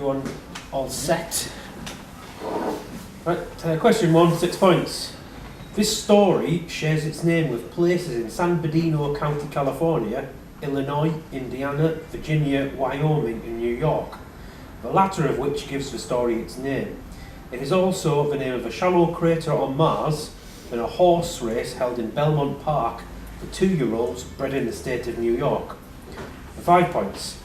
everyone all set? Right, question 1, 6 points. This story shares its name with places in San Bernardino County, California, Illinois, Indiana, Virginia, Wyoming and New York, the latter of which gives the story its name. It is also the name of a shallow crater on Mars and a horse race held in Belmont Park for 2-year-olds bred in the state of New York. For 5 points.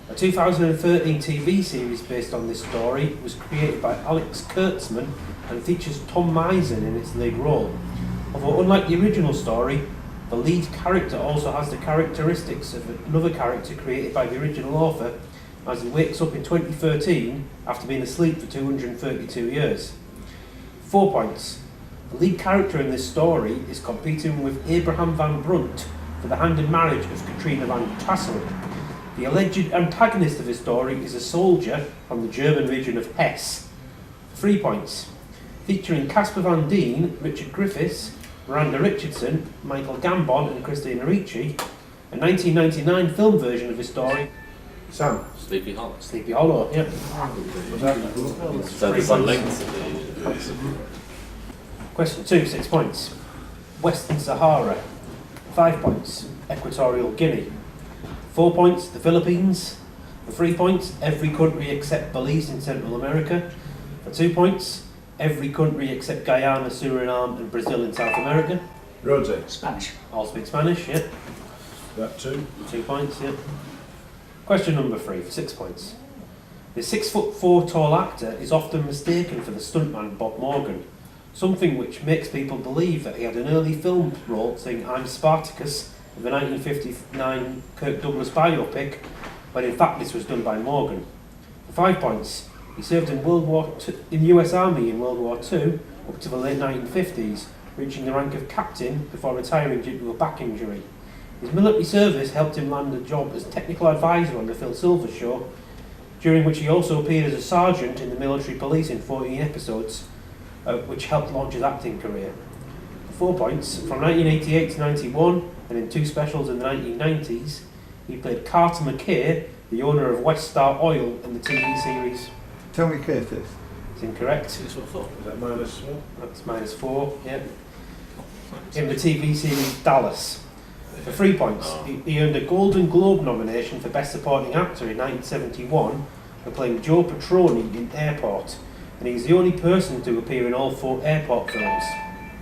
A 2013 TV series based on this story was created by Alex Kurtzman and features Tom Misen in its lead role. Although unlike the original story, the lead character also has the characteristics of another character created by the original author, as he wakes up in 2013 after being asleep for 232 years. 4 points. The lead character in this story is competing with Abraham Van Brunt for the hand in marriage of Katrina Van Tassel. The alleged antagonist of this story is a soldier from the German region of Hesse. 3 points. Featuring Casper Van Dien, Richard Griffiths, Miranda Richardson, Michael Gambon and Christina Ricci, a 1999 film version of this story. Sam? Sleepy Hollow. Sleepy Hollow, yep. So there's a link to the... Question 2, 6 points. Western Sahara. 5 points. Equatorial Guinea. 4 points, the Philippines. For 3 points, every country except Belize in Central America. For 2 points, every country except Guyana, Suriname and Brazil in South America. Rosie. Spanish. All speak Spanish, yeah. That 2. 2 points, yeah. Question number 3 for 6 points. The 6'4" tall actor is often mistaken for the stuntman Bob Morgan, something which makes people believe that he had an early film role saying "I'm Spartacus" in the 1959 Kirk Douglas biopic, when in fact this was done by Morgan. For 5 points, he served in the US Army in World War II up to the late 1950s, reaching the rank of captain before retiring due to a back injury. His military service helped him land a job as technical advisor on the Phil Silvers Show, during which he also appeared as a sergeant in the military police in 14 episodes, which helped launch his acting career. 4 points. From 1988 to 91, and in 2 specials in the 1990s, he played Carter McKay, the owner of West Star Oil in the TV series. Tell me Curtis. It's incorrect. Is that -4? That's -4, yeah. In the TV series Dallas. For 3 points, he earned a Golden Globe nomination for Best Supporting Actor in 1971 for playing Joe Petroni in Airport, and he's the only person to appear in all 4 Airport films.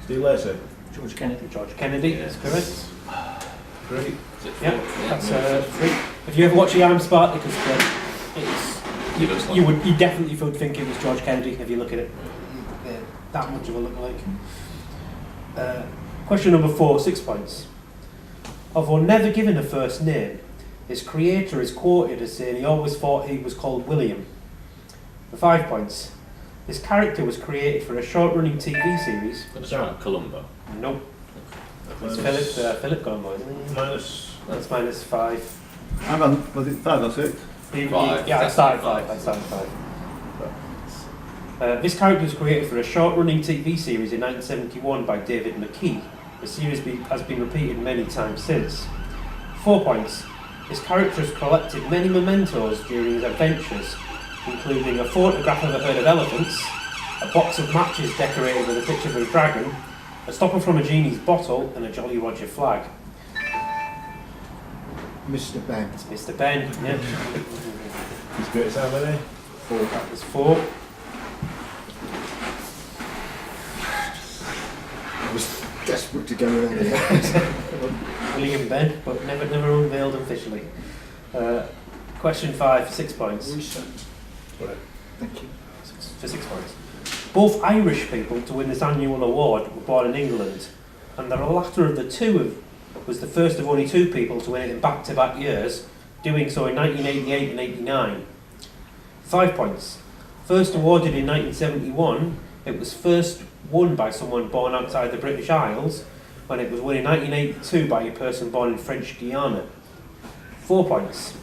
Steve Lacy. George Kennedy, that's correct. Great. Yeah, that's 3. If you ever watch the I'm Spartacus film, you definitely would think it was George Kennedy if you look at it. That much of a look-alike. Question number 4, 6 points. Although never given a first name, his creator is quoted as saying he always thought he was called William. For 5 points. This character was created for a short-running TV series. Columbo. Nope. It's Philip Columbo, isn't it? That's -5. Hang on, was it 5 or 6? 5. Yeah, I started 5. This character was created for a short-running TV series in 1971 by David McKee. The series has been repeated many times since. 4 points. This character has collected many mementos during his adventures, including a photograph of a herd of elephants, a box of matches decorated with a picture of a dragon, a stopper from a genie's bottle, and a Jolly Roger flag. Mr. Ben. It's Mr. Ben, yeah. He's great, how many? 4. That was 4. I was desperate to go there. William Ben, but never unveiled officially. Question 5 for 6 points. Thank you. For 6 points. Both Irish people to win this annual award were born in England, and the latter of the two was the first of only 2 people to win it in back-to-back years, doing so in 1988 and 89. 5 points. First awarded in 1971, it was first won by someone born outside the British Isles, when it was won in 1982 by a person born in French Guiana. 4 points.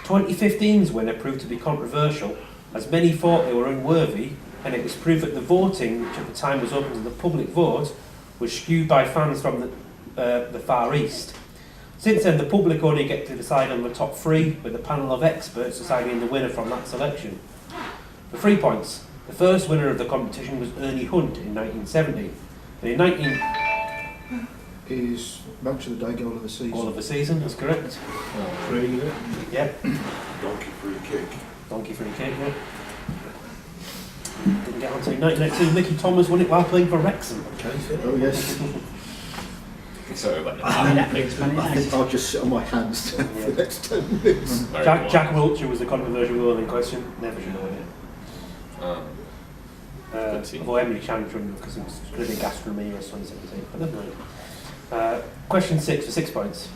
2015's winner proved to be controversial, as many thought they were unworthy, and it was proved that the voting, which at the time was open to the public vote, was skewed by fans from the Far East. Since then, the public only get to decide on the top 3, with a panel of experts deciding the winner from that selection. For 3 points, the first winner of the competition was Ernie Hunt in 1970. And in 19... Is match of the day, goal of the season. All of the season, that's correct. 3, is it? Yep. Donkey free kick. Donkey free kick, yeah. Didn't get on to 1919. Mickey Thomas won it while playing for Wrexham. Oh yes. Sorry about that makes that. me I think I'll just sit on my hands for the next 10 minutes. Very Jack Wiltshire was the controversial goal in question. Never should have won it. Good team. Although Emily Chantrum, because it was going to be gastronomy or 2017, but never mind. Question 6 for 6 points.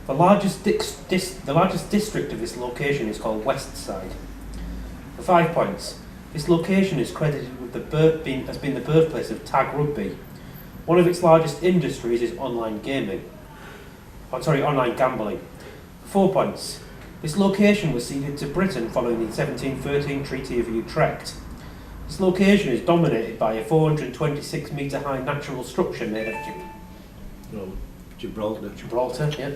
The largest district of this location is called West Side. For 5 points, this location is credited with has been the birthplace of tag rugby. One of its largest industries is online gambling. For 4 points, this location was ceded to Britain following the 1713 Treaty of Utrecht. This location is dominated by a 426 metre high natural structure made of Gibraltar, yeah.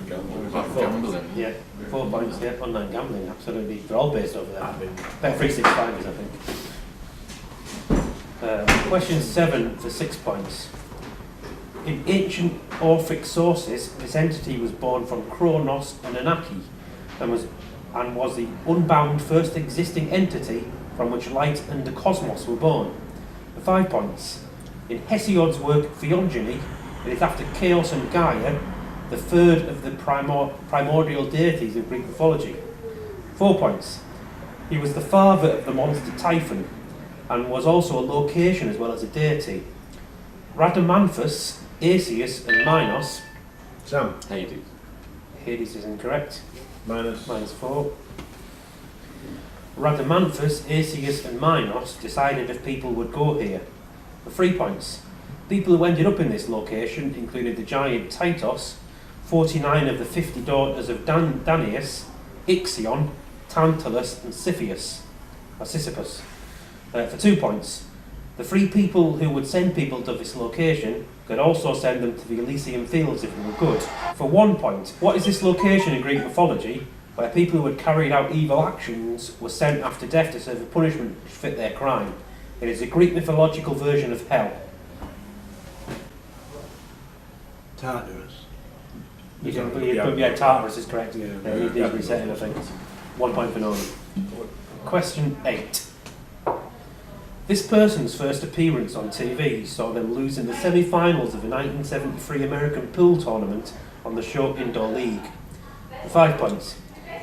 Gambling. Yeah, 4 points, yeah. Online gambling, absolutely. They're all based over there. About 365 I think. Question 7 for 6 points. In ancient Orphic sources, this entity was born from Kronos and Anaki and was the unbound first existing entity from which light and the cosmos were born. For 5 points. In Hesiod's work Theogony, it is after Chaos and Gaia, the third of the primordial deities of Greek mythology. 4 points. He was the father of the monster Typhon, and was also a location as well as a deity. Rhadamanthus, Asius, and Minos. Sam. Hades. Hades is incorrect. Minus. -4. Rhadamanthus, Asius, and Minos decided if people would go here. For 3 points. People who ended up in this location included the giant Titos, 49 of the 50 daughters of Danaus, Ixion, Tantalus, and Sisyphus. For 2 points. The 3 people who would send people to this location could also send them to the Elysian Fields if they were good. For 1 point, what is this location in Greek mythology where people who had carried out evil actions were sent after death to serve a punishment which fit their crime? It is a Greek mythological version of hell. Tartarus. Tartarus is correct. Yeah. He did reset it, I think. 1 point for Norman. Question 8. This person's first appearance on TV saw them lose in the semi-finals of the 1973 American Pool Tournament on the Short Indoor League. For 5 points.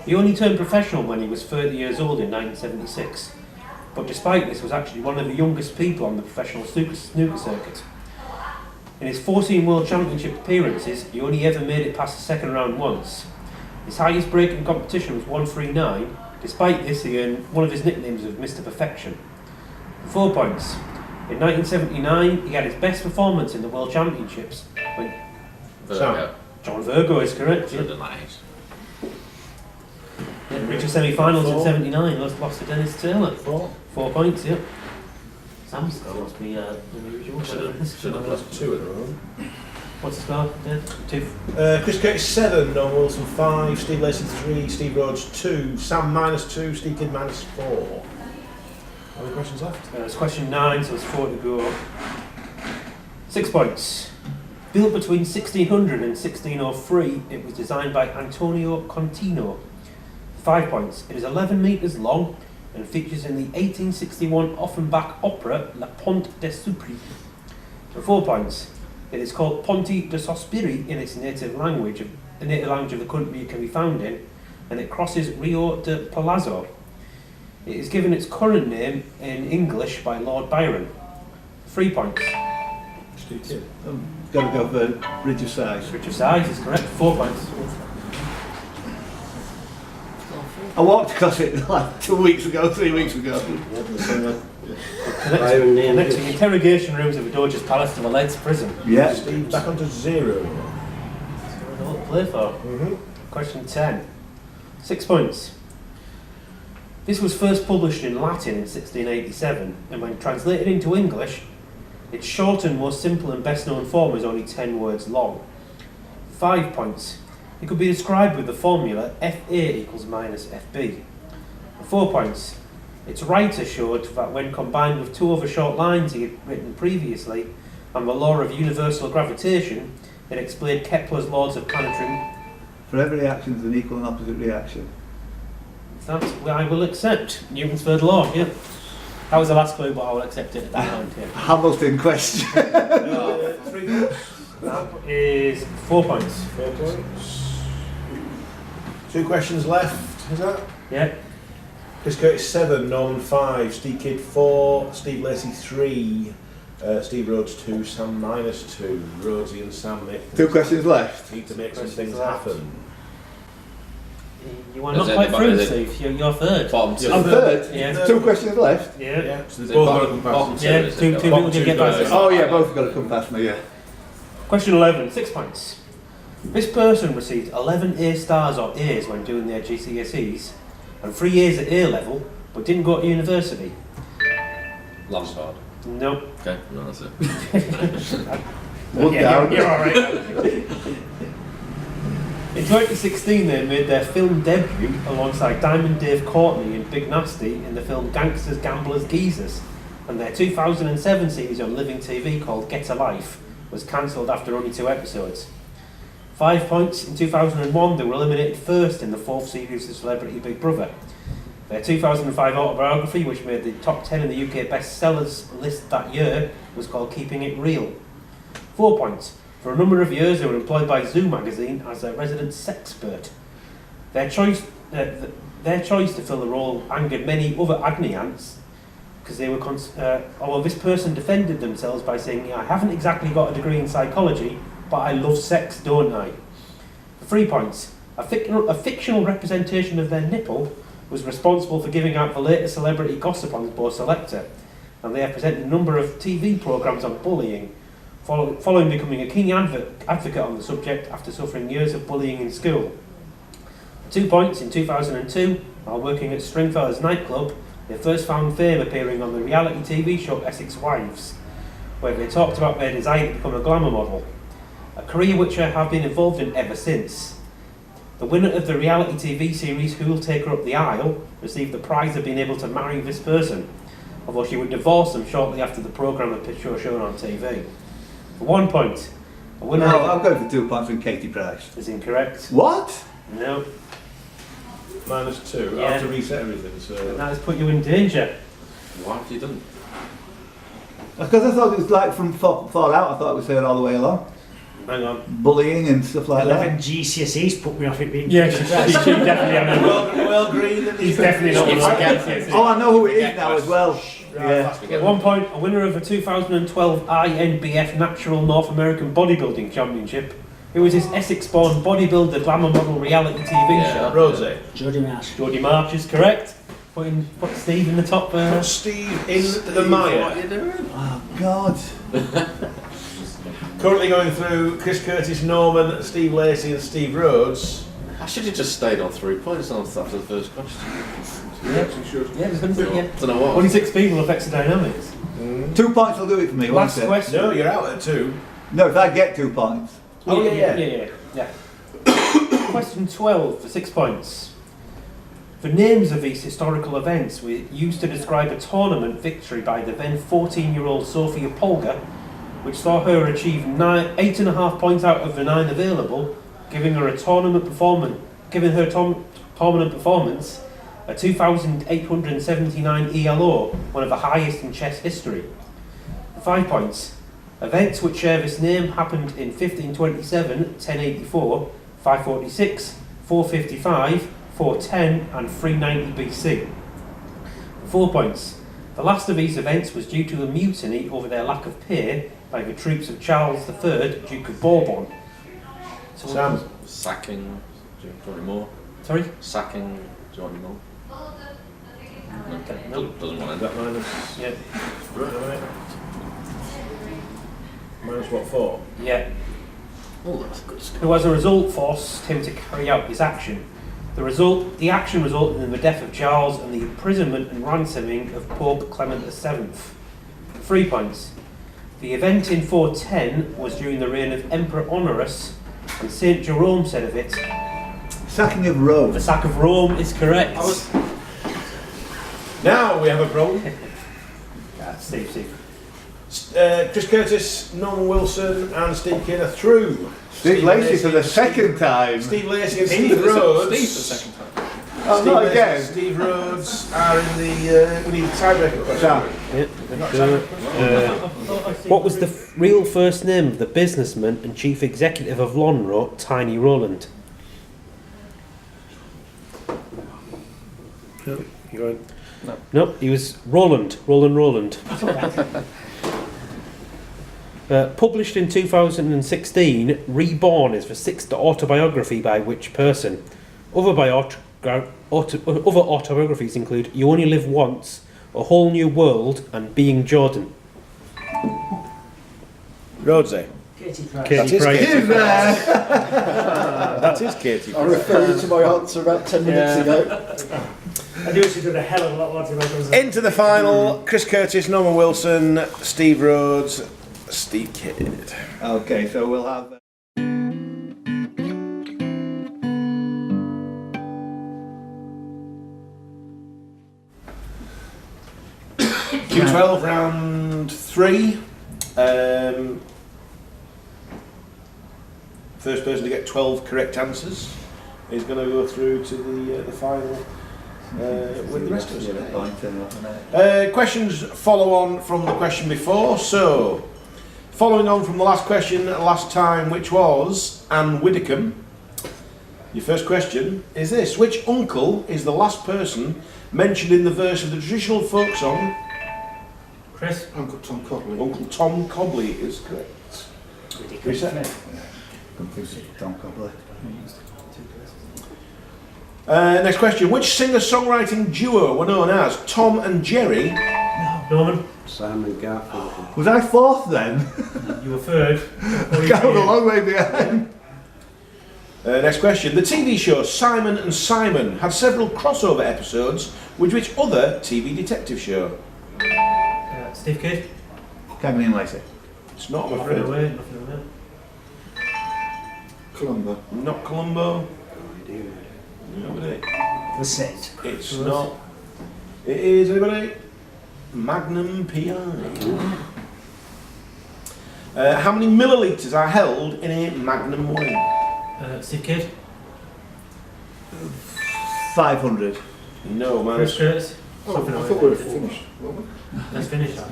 He only turned professional when he was 30 years old in 1976, but despite this was actually one of the youngest people on the professional snooker circuit. In his 14 World Championship appearances, he only ever made it past the second round once. His highest break in competition was 139. Despite this, he earned one of his nicknames of Mr. Perfection. 4 points. In 1979, he had his best performance in the World Championships when Virgo. John Virgo is correct. Should Yeah. have lied. Reached the semi-finals in 79, lost to Dennis Taylor. 4 points, yeah. Sam's score must be unusual. Should have That's 2 at the moment. What's the score, Dan? 2. Chris Curtis 7, Don Wilson 5, Steve Lacey 3, Steve Rhodes 2, Sam -2, Steve Kidd -4. How many questions left? It's question 9, so it's 4 to go. 6 points. Built between 1600 and 1603, it was designed by Antonio Contino. 5 points. It is 11 metres long and features in the 1861 Offenbach opera La Ponte de Supri. For 4 points. It is called Ponte de Sospiri in its native language, the native language of the country it can be found in, and it crosses Rio de Palazzo. It is given its current name in English by Lord Byron. 3 points. Steve Kidd. Got to go for Bridge of Sighs. Richard Size is correct. 4 points. I walked across it like 2 weeks ago, 3 weeks ago. The next thing, interrogation rooms of the Doge's Palace to the Leeds prison. Yeah. Steve back onto 0. So we know what to play for. Question 10. 6 points. This was first published in Latin in 1687, and when translated into English, its shortened, more simple and best known form is only 10 words long. 5 points. It could be described with the formula FA equals minus FB. 4 points. Its writer showed that when combined with 2 other short lines he had written previously and the law of universal gravitation, it explained Kepler's laws of planetary. For every action there's an equal and opposite reaction. That's what I will accept. Newton's third law, yeah. That was the last clue, but I will accept it at that point, yeah. Hamilton question. 3 points. That is 4 points. 4 points. 2 questions left, is that? Yeah. Chris Curtis 7, Norman 5, Steve Kidd 4, Steve Lacey 3, Steve Rhodes 2, Sam -2, Rosie and Sam make 2 questions left. need to make some Questions things left. happen. You are Is not it quite the- through, is it- Steve. You're third. Bottom two. I'm third. Yeah. 2 questions left. Yeah. Yeah. So Is they've it both got bottom- to come bottom past. two, Yeah, is it? two people can get past it. Oh yeah, both have got to come past me, yeah. Question 11, 6 points. This person received 11 A stars or A's when doing their GCSEs and 3 A's at A level, but didn't go to university. Lampard. Nope. Okay, no, that's it. One Yeah, down. You're all right. In 2016, they made their film debut alongside Diamond Dave Courtney and Big Nasty in the film Gangsters, Gamblers, Geezers, and their 2007 series on Living TV called Get a Life was cancelled after only 2 episodes. 5 points. In 2001, they were eliminated first in the 4th series of Celebrity Big Brother. Their 2005 autobiography, which made the top 10 in the UK bestsellers list that year, was called Keeping It Real. 4 points. For a number of years, they were employed by Zoo magazine as a resident sexpert. Their choice to fill the role angered many other agony aunts, because they were. Although this person defended themselves by saying, "I haven't exactly got a degree in psychology, but I love sex, don't I?" For 3 points. A fictional representation of their nipple was responsible for giving out the latest celebrity gossip on Bo Selector, and they have presented a number of TV programmes on bullying, following becoming a keen advocate on the subject after suffering years of bullying in school. 2 points. In 2002, while working at Stringfellas nightclub, they first found fame appearing on the reality TV show Essex Wives, where they talked about their desire to become a glamour model, a career which I have been involved in ever since. The winner of the reality TV series Who Will Take Her Up the Aisle received the prize of being able to marry this person, although she would divorce them shortly after the programme had been shown on TV. For 1 point, a winner No, of I'm going for 2 points from Katie Price. is incorrect. What? No, -2. I Yeah. have to reset everything, so. that has put you in danger. What have you done? Because I thought it was like from Fallout, I thought it was here all the way along. Hang on. Bullying and stuff like 11 that. GCSEs put me off it being. Yeah, she definitely had Well, Green and He's definitely not It's one. again. Oh, I know who it is now as well. Yeah. At 1 point, a winner of the 2012 INBF Natural North American Bodybuilding Championship. Who was this Essex-born bodybuilder glamour model reality TV Yeah. show? Rosie. Jodie Marsh. Jodie March is correct. Put Steve in the top. Put Steve in the mire. What are you doing? Oh, God. Currently going through Chris Curtis, Norman, Steve Lacey and Steve Rhodes. I should have just stayed on 3 points after the first question. Yeah, there's 100, yeah. Don't know what. Only 6 people affects the dynamics. 2 points will do it for me, won't Last it? question. No, you're out at 2. No, if I get 2 points. Oh, yeah. Yeah. Question 12 for 6 points. The names of these historical events were used to describe a tournament victory by the then 14-year-old Sophia Polgar, which saw her achieve 8.5 points out of the 9 available, giving her tournament performance a 2,879 ELO, one of the highest in chess history. 5 points. Events which share this name happened in 1527, 1084, 546, 455, 410 and 390 BC. 4 points. The last of these events was due to a mutiny over their lack of pay by the troops of Charles III, Duke of Bourbon. So Sam. Sacking. Do you want any more? Sorry? Sacking. Do you want any more? Okay. No. Doesn't want Is to. that minus? Yeah. Right. Minus what, 4? Yeah. Oh, that's good stuff. Who as a result forced him to carry out this action. The action resulted in the death of Charles and the imprisonment and ransoming of Pope Clement VII. 3 points. The event in 410 was during the reign of Emperor Honorius, and St. Jerome said of it, Sacking of Rome. the sack of Rome is correct. Now we have a problem. Steve. Chris Curtis, Norman Wilson, and Steve Kidd are through. Steve Lacey for the second time. Steve Lacey and Steve Rhodes. Steve the second time. Oh, not Lacey again. and Steve Rhodes are in the. We need a tiebreaker question. What was the real first name of the businessman and chief executive of Lonro, Tiny Roland? No, he was Roland. Published in 2016, Reborn is the sixth autobiography by which person? Other autobiographies include You Only Live Once, A Whole New World, and Being Jordan. Rhodesy. Katie Price. That is Price. Katie Price. That is Katie I Price. refer you to my answer about 10 minutes ago. I knew she did a hell of a lot more to make us. Into the final, Chris Curtis, Norman Wilson, Steve Rhodes, Steve Kidd. Okay, so we'll have. Q12 round 3. First person to get 12 correct answers is going to go through to the final with the rest of us. Questions follow on from the question before. So, following on from the last question last time, which was Anne Widdecombe. Your first question is this: which uncle is the last person mentioned in the verse of the traditional folk song? Chris? Uncle Tom Cobley. Uncle Tom Cobley is correct. Reset. Tom Cobley. Next question: which singer-songwriting duo were known as Tom and Jerry? Norman? Simon Garfunkel. Was I fourth then? You were third. Going a long way behind. Next question: the TV show Simon and Simon had several crossover episodes with which other TV detective show? Steve Kidd? Cagney and Lacey. It's not, I'm Nothing afraid. away, nothing away. Columbo. Not Columbo. Nobody. The set. It's not. It is anybody? Magnum PI. How many millilitres are held in a Magnum wine? Steve Kidd? 500. No, man. Chris Curtis? Oh, Something I away. thought we were finished, weren't we? Let's finish that.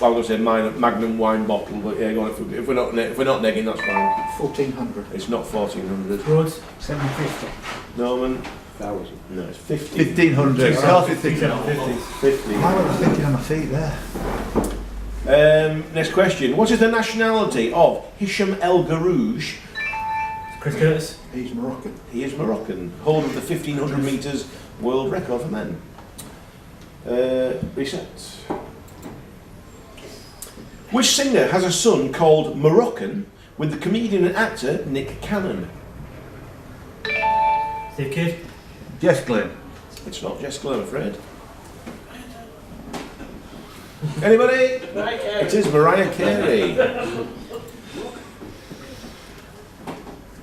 I was going to say Magnum wine bottle, but yeah, go on, if we're not negging, that's fine. 1400. It's not 1400. Rhodes? 750. Norman? 1,000. No, it's 50. 1500. Two Half seven 50. 50. Why was I thinking on my feet there? Next question. What is the nationality of Hisham El Garouj? Chris Curtis? He's Moroccan. He is Moroccan, holder of the 1500 metres world record for men. Reset. Which singer has a son called Moroccan with the comedian and actor Nick Cannon? Steve Kidd? Jess Glynn. It's not Jess Glynn, I'm afraid. Anybody? It is Mariah Carey.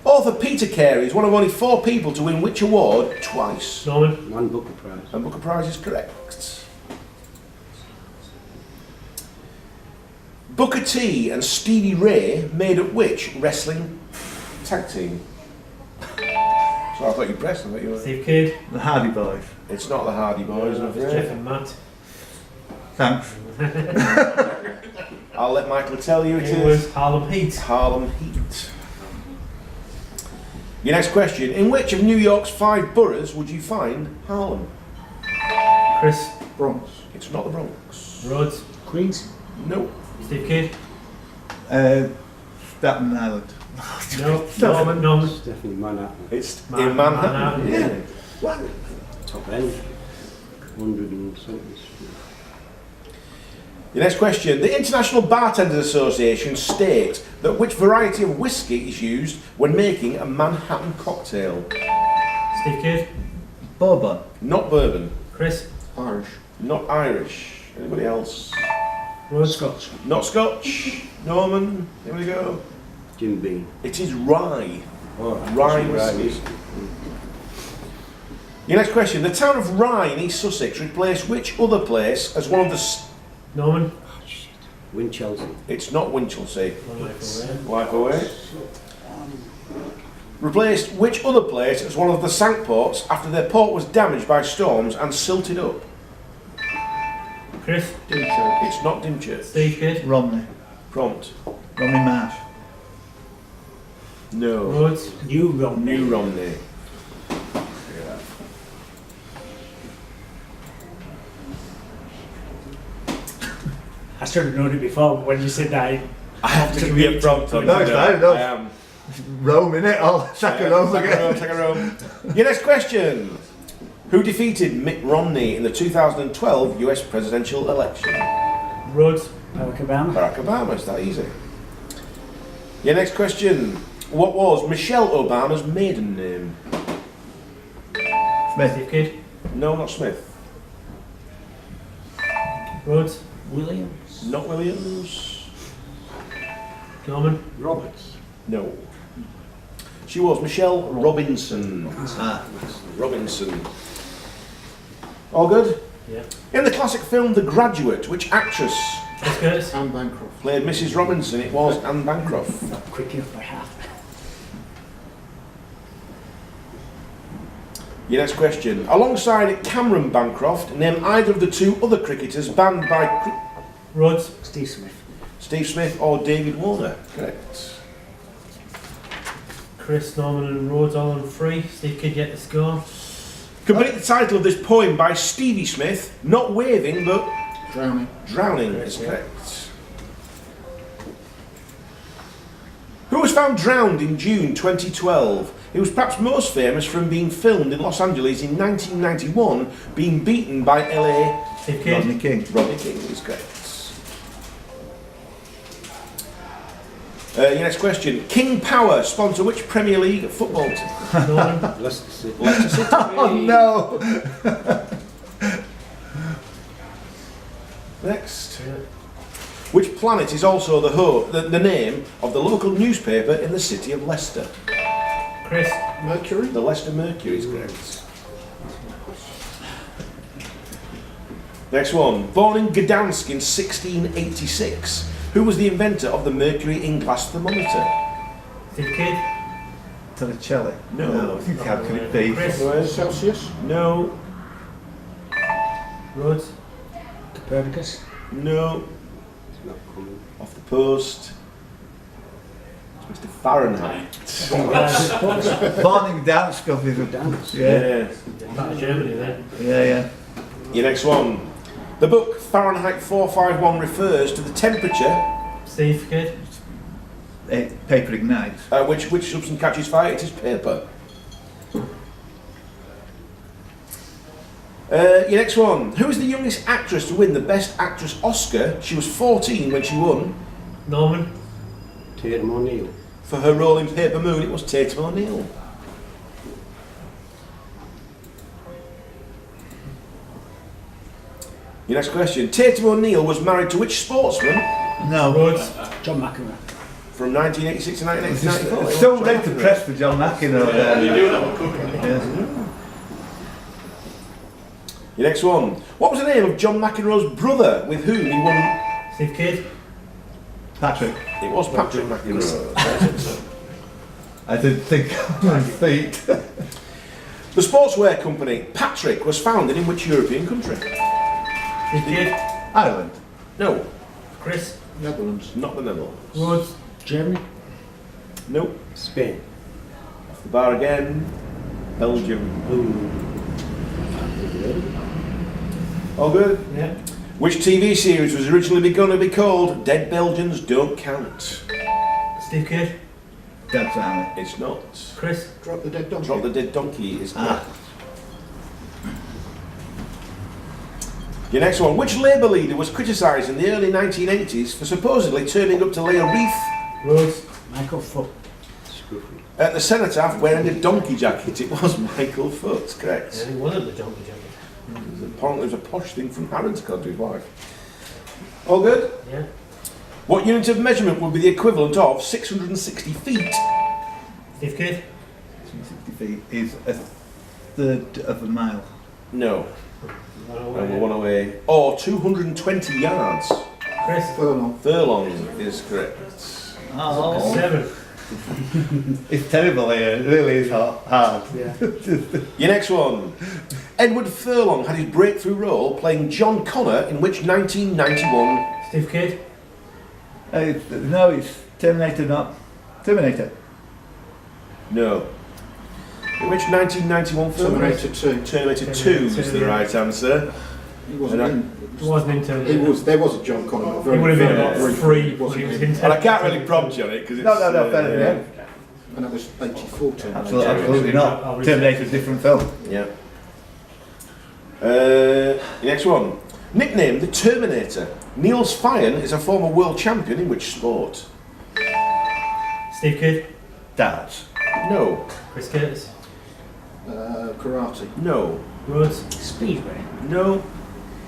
Author Peter Carey is one of only 4 people to win which award twice? Norman? One Booker Prize. And Booker Prize is correct. Booker T and Stevie Ray made up which wrestling tag team? So I thought you pressed, I thought you were. Steve Kidd? The Hardy Boys. It's not the Hardy Boys, I'm Jeff afraid. and Matt? Thanks. I'll let Michael tell you it It is was Harlem Heat. Harlem Heat. Your next question. In which of New York's 5 boroughs would you find Harlem? Chris? Bronx. It's not the Bronx. Rhodes? Queens. No. Steve Kidd? Staten Island. No. Norman? It's definitely Manhattan. It's in Manhattan, Manhattan. yeah. Top end. 100 and something. Your next question. The International Bartenders Association states that which variety of whiskey is used when making a Manhattan cocktail? Steve Kidd? Bourbon. Not bourbon. Chris? Irish. Not Irish. Anybody else? Rhodes? Scotch. Not Scotch. Norman. Here we go. Jim Beam. It is rye. Oh, Rye rye whiskey. Your next question. The town of Rye in East Sussex replaced which other place as one of the... Norman. Winchelsea. It's not Winchelsea. Life away. Life away. Replaced which other place as one of the sank ports after their port was damaged by storms and silted up? Chris. Dymchurch. It's not Dymchurch. Steve Kidd. Romney. Prompt. Romney Marsh. No. Rhodes. New Romney. New Romney. I should have known it before, but when you said that, I have to give you a prompt on No, it's fine, no. I am. Rome, innit? I'll sack it Rome again. Second row. Your next question. Who defeated Mitt Romney in the 2012 US presidential election? Rhodes. Barack Obama. Barack Obama, it's that easy. Your next question. What was Michelle Obama's maiden name? Smith. Steve Kidd. No, not Smith. Rhodes. Williams. Not Williams. Norman. Roberts. No. She was Michelle Robinson. Ah. Robinson. All good? Yeah. In the classic film The Graduate, which actress Chris Curtis. Anne Bancroft. played Mrs. Robinson? It was Anne Bancroft. Not quick enough by half. Your next question. Alongside Cameron Bancroft, name either of the two other cricketers banned by Rhodes. Steve Smith. Steve Smith or David Warner. Correct. Chris, Norman and Rhodes all on 3. Steve Kidd yet to score. Complete the title of this poem by Stevie Smith, not waving but Drowning. drowning is correct. Who was found drowned in June 2012? He was perhaps most famous from being filmed in Los Angeles in 1991, being beaten by LA. Steve Kidd. Rodney King. Rodney King is correct. Your next question. King Power sponsor which Premier League football team? Norman. Leicester City. Leicester City. Oh no! Next. Yeah. Which planet is also the name of the local newspaper in the city of Leicester? Chris. Mercury. The Leicester Mercury is correct. Next one. Born in Gdansk in 1686, who was the inventor of the mercury in glass thermometer? Steve Kidd. Torricelli. No. How could it be? Chris. Celsius. No. Rhodes. Copernicus. No. It's not coming. Off the post. It's Mr. Fahrenheit. Born in Gdansk, obviously. Dance. Yeah. Part of Germany then. Yeah. Your next one. The book Fahrenheit 451 refers to the temperature Steve Kidd. Paper ignites. which substance catches fire. It is paper. Your next one. Who is the youngest actress to win the Best Actress Oscar? She was 14 when she won. Norman. Tatum O'Neill. For her role in Paper Moon, it was Tatum O'Neill. Your next question. Tatum O'Neill was married to which sportsman No. Rhodes. John McEnroe. from 1986 to 1994? It's so red to press for John McEnroe there. Yeah. Your next one. What was the name of John McEnroe's brother with whom he won? Steve Kidd. Patrick. It was Patrick McEnroe. I didn't think on my feet. The sportswear company Patrick was founded in which European country? Steve Kidd. Ireland. No, Chris. Netherlands. not the Netherlands. Rhodes. Germany. Nope. Spain. Off the bar again. Belgium. All good? Yeah. Which TV series was originally going to be called Dead Belgians Don't Count? Steve Kidd. Dead Family. It's not. Chris. Drop the dead donkey. Drop the Dead Donkey is Ah. correct. Your next one. Which Labour leader was criticised in the early 1980s for supposedly turning up to lay a wreath Rhodes. Michael Foot. Scruffy. at the cenotaph wearing a donkey jacket? It was Michael Foot, correct. Yeah, he wasn't the donkey jacket. Apparently it was a posh thing from Harrods to his wife. All good? Yeah. What unit of measurement would be the equivalent of 660 feet? Steve Kidd. 60 feet is a 1/3 of a mile. No. Number one away. Or 220 yards. Chris, Furlong is correct. Oh, 7. it's terrible here. It really is hard. Your next one. Edward Furlong had his breakthrough role playing John Connor in which 1991? Steve Kidd, No, it's Terminator, not Terminator. No. In which 1991 film? Terminator 2. Terminator 2 is the right answer. He wasn't in. it wasn't in Terminator. There was a John Connor. But He would have been very about brief. 3 He when wasn't he was in. in And I can't really prompt you on it because it's... No, fair enough. And that was 84 Terminator. Absolutely not. Terminator's a different film. Yeah. The next one. Nicknamed the Terminator, Niels Fyan is a former world champion in which sport? Steve Kidd, Darts. No. Chris Curtis, Karate. No. Rhodes, Speedway. No.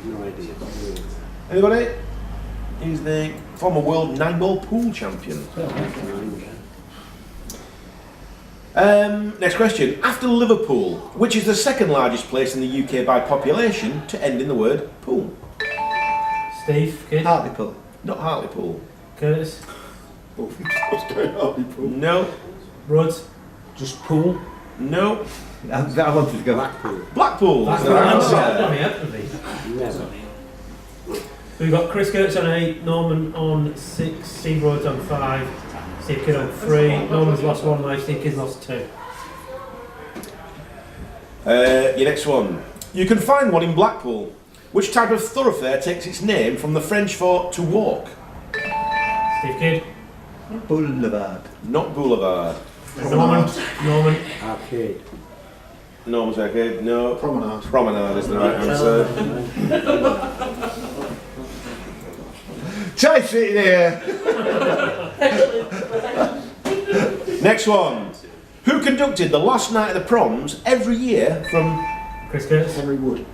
No idea. Anybody? He's the former world 9-ball pool champion. Next question. After Liverpool, which is the second largest place in the UK by population to end in the word pool? Steve Kidd, Hartlepool. Not Hartlepool. Curtis, What's going on? No. Rhodes, Just pool. No. I wanted to go. Blackpool. Blackpool. that's is the the right answer. answer. Never. We've got Chris Curtis on 8, Norman on 6, Steve Rhodes on 5, Steve Kidd on 3, Norman's lost 1 life, Steve Kidd's lost 2. Your next one. You can find one in Blackpool. Which type of thoroughfare takes its name from the French for to walk? Steve Kidd, Boulevard. Not boulevard. Norman, Arcade. Norman's okay. No. Promenade. Promenade is the right answer. Try sitting here. Next one. Who conducted the last night of the proms every year from Chris Curtis, Henry Wood.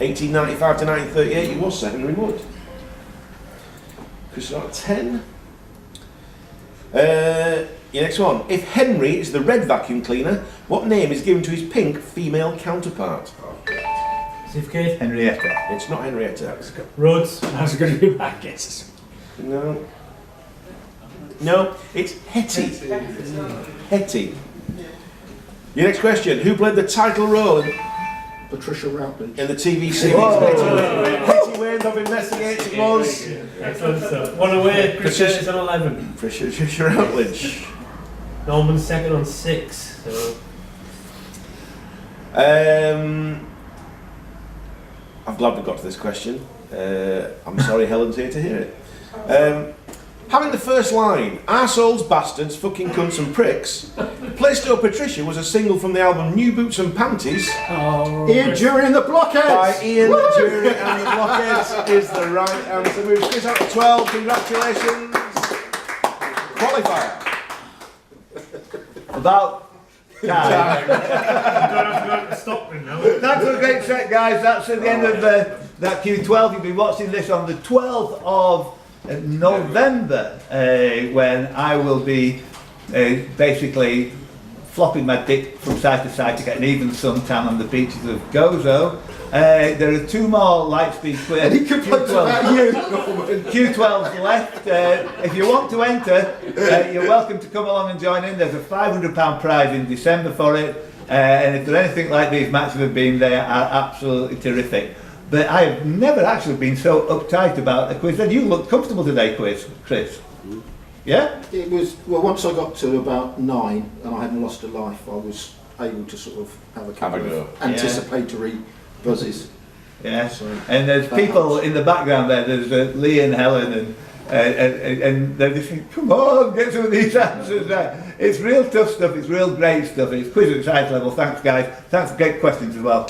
1895 to 1938? It was Sir Henry Wood. Chris got 10. Your next one. If Henry is the red vacuum cleaner, what name is given to his pink female counterpart? Steve Kidd, Henrietta. It's not Henrietta. Rhodes, That's going to be my guess. No. No, it's Hetty. Hetty. Your next question. Who played the title role in Patricia Routledge. the TV series Hetty Ways of Investigates? It was excellent stuff. 1 away, Chris Curtis on 11. Patricia Routledge. Norman's second on 6. So I'm glad we got to this question. I'm sorry Helen's here to hear it. Having the first line, arseholes, bastards, fucking cunts and pricks, Playstore Patricia was a single from the album New Boots and Panties Ian Dury and the Blockheads! by Ian Dury and the Blockheads is the right answer. Moves Chris out of 12. Congratulations. Qualifier. About time. stop me now. Thanks for a great set, guys. That's at the end of that Q12. You'll be watching this on the 12th of November, when I will be basically flopping my dick from side to side to get an even suntan on the beaches of Gozo. There are 2 more Lightspeed quiz. Any complaints about you, Norman? Q12's left. If you want to enter, you're welcome to come along and join in. There's a £500 prize in December for it. And if they're anything like these matches have been, they are absolutely terrific. But I have never actually been so uptight about a quiz. And you look comfortable today, Chris. Yeah? It was, well, once I got to about 9 and I hadn't lost a life, I was able to sort of have a couple go. of anticipatory buzzes. Yeah. So, And there's people in the background there. There's Lee and Helen, and they're just saying, come on, get some of these answers. It's real tough stuff. It's real great stuff. It's quiz at the science level. Thanks, guys. Thanks for great questions as well.